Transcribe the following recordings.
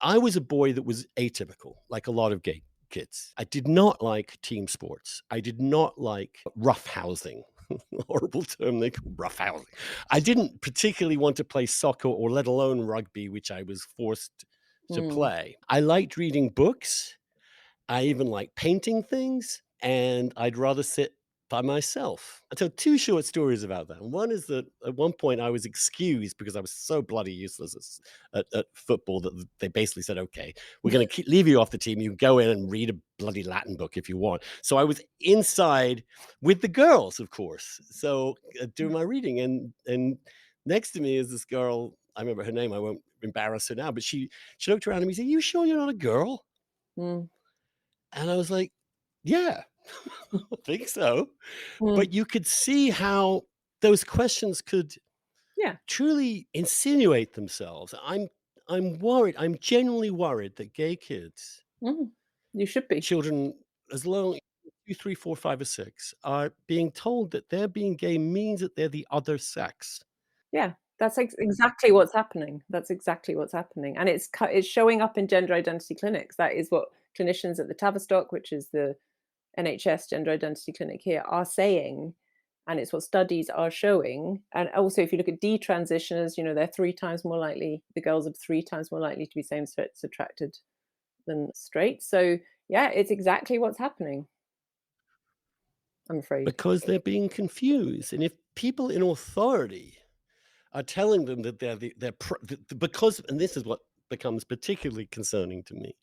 I was a boy that was atypical, like a lot of gay kids. I did not like team sports. I did not like roughhousing. Horrible term they call roughhousing. I didn't particularly want to play soccer or let alone rugby, which I was forced to Mm. play. I liked reading books. I even like painting things, and I'd rather sit by myself. I tell two short stories about that. One is that at one point I was excused because I was so bloody useless at football that they basically said, "Okay, we're going to leave you off the team. You can go in and read a bloody Latin book if you want." So I was inside with the girls, of course. So doing my reading, and next to me is this girl. I remember her name. I won't embarrass her now, but she looked around at me and said, "You sure you're not a girl?" Mm. And I was like, "Yeah, I think so." Mm. But you could see how those questions could Yeah. truly insinuate themselves. I'm worried. I'm genuinely worried that gay kids, Mhm. You should be. children as long 2, 3, 4, 5, or 6, are being told that their being gay means that they're the other sex. Yeah, that's exactly what's happening. That's exactly what's happening, and it's showing up in gender identity clinics. That is what clinicians at the Tavistock, which is the NHS gender identity clinic here, are saying, and it's what studies are showing. And also, if you look at detransitioners, they're 3 times more likely the girls are 3 times more likely to be same-sex attracted than straight. So, yeah, it's exactly what's happening, I'm afraid. Because they're being confused. And if people in authority are telling them that because, and this is what becomes particularly concerning to me,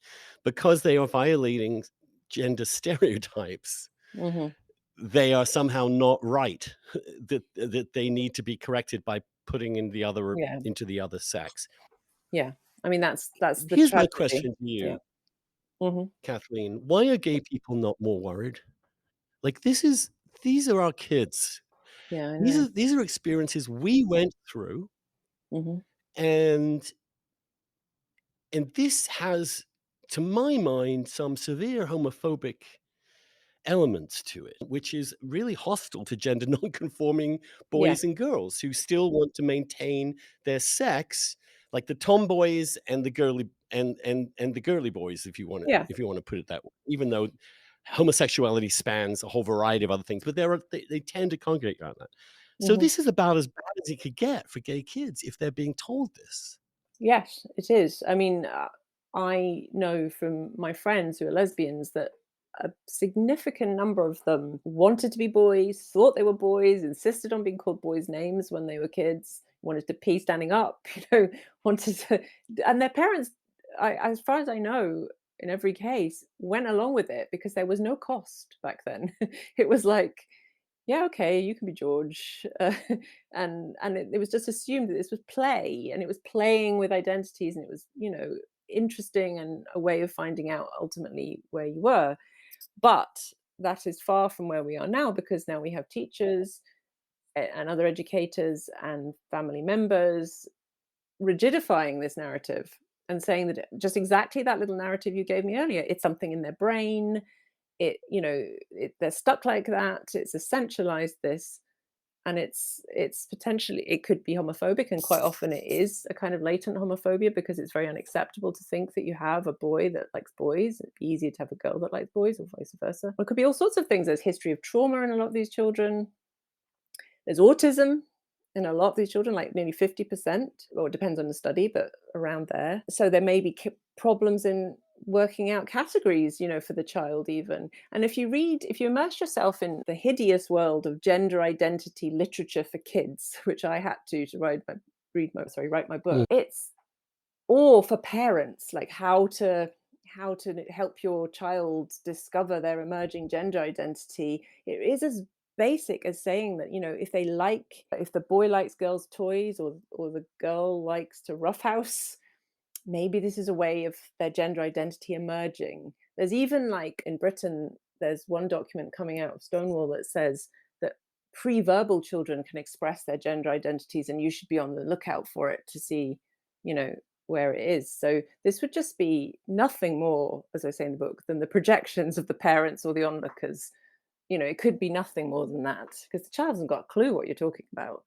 because they are violating gender stereotypes, Mhm. they are somehow not right, that they need to be corrected by putting Yeah, into the other sex. yeah. I mean, that's the Here's my tragedy. question to Yeah. you, Mhm. Kathleen. Why are gay people not more worried? Like, these are our kids. Yeah, I know. These are experiences we went through, Mhm. and this has, to my mind, some severe homophobic elements to it, which is really hostile to gender non-conforming Yeah, boys and girls who still want to maintain their sex, like the tomboys and the girly and the girly boys, yeah. if you want to put it that way. Even though homosexuality spans a whole variety of other things, but they tend to congregate around that. So Mhm. this is about as bad as it could get for gay kids if they're being told this. Yes, it is. I mean, I know from my friends who are lesbians that a significant number of them wanted to be boys, thought they were boys, insisted on being called boys' names when they were kids, wanted to pee standing up, wanted to, and their parents, as far as I know, in every case, went along with it because there was no cost back then. It was like, yeah, okay, you can be George. And it was just assumed that this was play, and it was playing with identities, and it was, interesting and a way of finding out ultimately where you were. But that is far from where we are now, because now we have teachers and other educators and family members rigidifying this narrative and saying that just exactly that little narrative you gave me earlier, it's something in their brain. They're stuck like that. It's essentialized this, and it's potentially, it could be homophobic, and quite often it is a kind of latent homophobia because it's very unacceptable to think that you have a boy that likes boys. It'd be easier to have a girl that likes boys, or vice versa. Or it could be all sorts of things. There's history of trauma in a lot of these children. There's autism in a lot of these children, like nearly 50%, or it depends on the study, but around there. So there may be problems in working out categories, for the child even. And if you immerse yourself in the hideous world of gender identity literature for kids, which I had to write my book, Mm. it's or for parents, like how to help your child discover their emerging gender identity. It is as basic as saying that, if the boy likes girls' toys, or the girl likes to roughhouse, maybe this is a way of their gender identity emerging. There's even, like, in Britain, there's one document coming out of Stonewall that says that pre-verbal children can express their gender identities, and you should be on the lookout for it to see, you know, where it is. So this would just be nothing more, as I say in the book, than the projections of the parents or the onlookers. It could be nothing more than that, because the child hasn't got a clue what you're talking about.